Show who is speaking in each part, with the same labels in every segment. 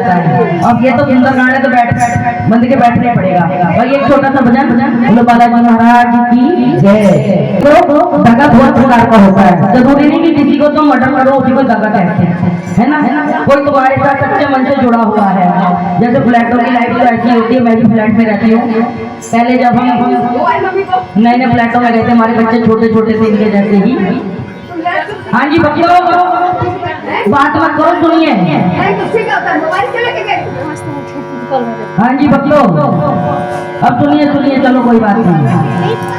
Speaker 1: रहता है। अब ये तो सुंदरकांड है तो बैठ बंद के बैठने पड़ेगा। और एक छोटा सा भजन बोलो बालाजी महाराज की जय। तो दगा बहुत प्रकार का होता है, जरूरी नहीं कि किसी को तुम मर्डर करो उसी को दगा कहते हैं, है ना। कोई तुम्हारे साथ सच्चे मन से जुड़ा हुआ है। जैसे फ्लैटों की लाइफ तो ऐसी होती है, मैं भी फ्लैट में रहती हूँ। पहले जब हम नए नए फ्लैटों में रहते, हमारे बच्चे छोटे छोटे थे इनके जैसे ही। हाँ जी बच्चों बात मत करो, सुनिए। हाँ जी बच्चों अब सुनिए सुनिए, चलो कोई बात नहीं।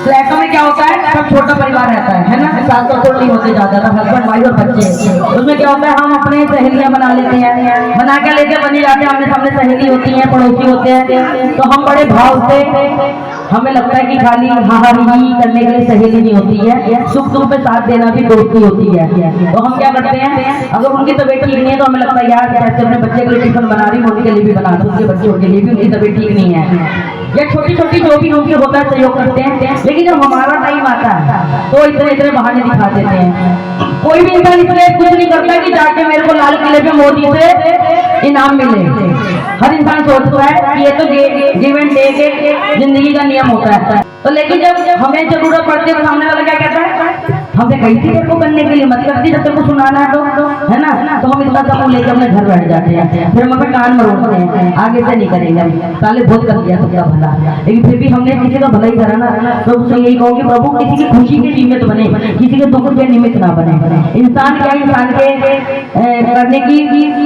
Speaker 1: फ्लैटों में क्या होता है, सब छोटा परिवार रहता है ना, सास ससुर नहीं होते ज्यादा, हस्बैंड वाइफ और बच्चे। उसमें क्या होता है, हम अपने सहेलियां बना लेते हैं, बना के लेके बनी जाते हैं, आमने सामने सहेली होती हैं, पड़ोसी होते हैं। तो हम बड़े भाव से, हमें लगता है कि खाली हाहाही करने के लिए सहेली नहीं होती है, सुख दुख में साथ देना भी दोस्ती होती है। तो हम क्या करते हैं, अगर उनकी तबीयत ठीक नहीं है तो हमें लगता है यार जैसे अपने बच्चे के लिए टिफिन बना रही हूँ उनके लिए भी बना दूँ, उनके बच्चों के लिए भी उनकी तबीयत ठीक नहीं है, या छोटी छोटी जो भी उनके होता है सहयोग करते हैं। लेकिन जब हमारा टाइम आता है तो इतने इतने बहाने दिखा देते हैं। कोई भी इंसान इसलिए कुछ नहीं करता कि जाके मेरे को लाल किले पे मोदी से इनाम मिले। हर इंसान सोचता है कि ये तो गिव एंड टेक के जिंदगी का नियम होता है। तो लेकिन जब हमें जरूरत पड़ती है सामने वाला क्या कहता है, हमसे कही थी तेरे को करने के लिए, मत करती जब तेरे को सुनाना है तो, है ना। तो हम इतना समूह लेकर अपने घर बैठ जाते हैं, फिर हम अपने कान मरोड़ते हैं, आगे से नहीं करेंगे, साले बहुत कर दिया सबका भला। लेकिन फिर भी हमने किसी का भला ही करा ना, तो उससे यही कहूँ कि प्रभु किसी की खुशी के निमित्त बने, किसी के दुख के निमित्त ना बने। इंसान क्या इंसान के करने की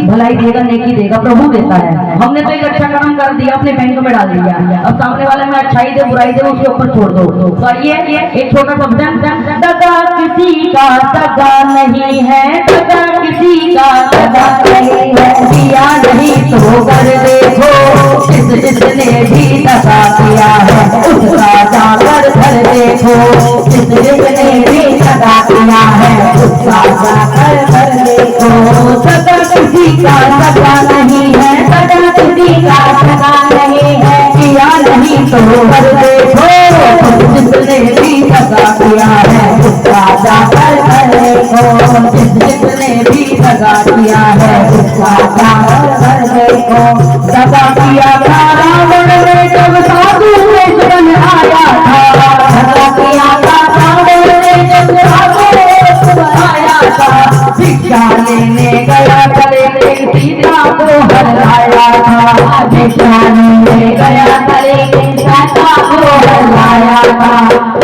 Speaker 1: भलाई देगा, नेकी देगा, प्रभु देता है। हमने तो एक अच्छा काम कर दिया, अपने बैंक में डाल दिया, अब सामने वाले में अच्छाई दे बुराई दे उसके ऊपर छोड़ दो। तो ये एक छोटा सा भजन, दगा किसी का दगा नहीं है, दगा किसी का दगा नहीं है, दिया नहीं तो कर देखो, जिसने भी दगा किया है उसका जाकर घर देखो, जिसने भी दगा किया है उसका जाकर घर देखो। दगा किसी का दगा नहीं है, दगा किसी का दगा नहीं है, किया नहीं तो कर देखो, जिसने भी दगा किया है उसका जाकर घर देखो, जिसने भी दगा किया है उसका जाकर घर देखो। दगा किया था रावण ने जब साधु वेश बन आया था, दगा किया था रावण ने जब साधु वेश बन आया था, भिक्षा लेने गया था लेकिन सीता को हराया था, भिक्षा लेने गया था लेकिन सीता को हराया था।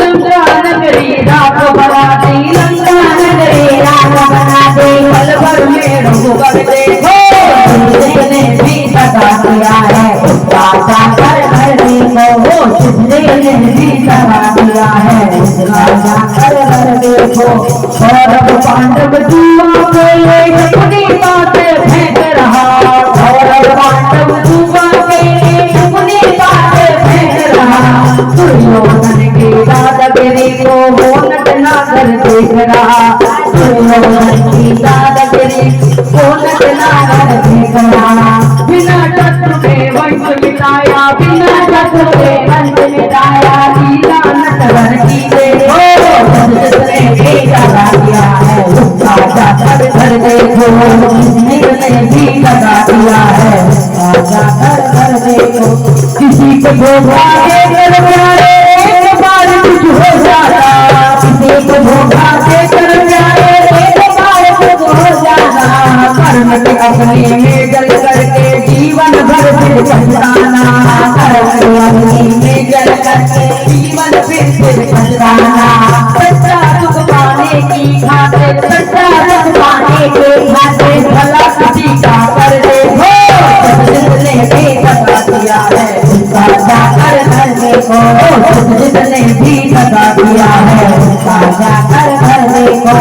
Speaker 1: लंका नगरी रात बना दी, लंका नगरी रात बना दी, पल भर में रघुवर देखो, जिसने भी दगा किया है उसका जाकर घर देखो, जिसने भी दगा किया है उसका जाकर घर देखो। कौरव पांडव जुआ को लेकर अपनी बातें फेंक रहा, कौरव पांडव जुआ के लिए अपनी बातें फेंक रहा, दुर्योधन की दादागिरी को वो नटनागर देख रहा, दुर्योधन की दादागिरी को नटनागर देख रहा। बिना शत्रु के वंश मिटाया, बिना शत्रु के वंश मिटाया, लीला नटवर की देखो, जिसने भी दगा किया है उसका जाकर घर देखो, जिसने भी दगा किया है उसका जाकर घर देखो। किसी को धोखा देकर प्यारे एक बार कुछ हो जाता, किसी को धोखा देकर प्यारे एक बार कुछ हो जाता, कर्म के अपने में जल करके जीवन भर फिर पछताना, कर्म के अपने में जल करके जीवन फिर पछताना। सच्चा सुख पाने की खातिर, सच्चा सुख पाने के खातिर भला किसी का कर देखो, जिसने भी दगा किया है उसका जाकर घर देखो, जिसने भी दगा किया है उसका जाकर घर देखो,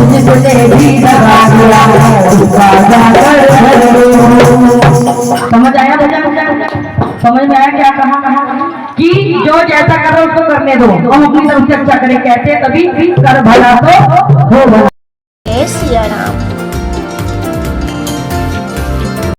Speaker 1: जिसने भी दगा किया है उसका जाकर घर देखो। समझ आया भैया? समझ में आया क्या कहा कि जो जैसा कर रहा है उसको करने दो, हम अपनी तरफ से अच्छा करें, कहते तभी कर भला तो हो भला।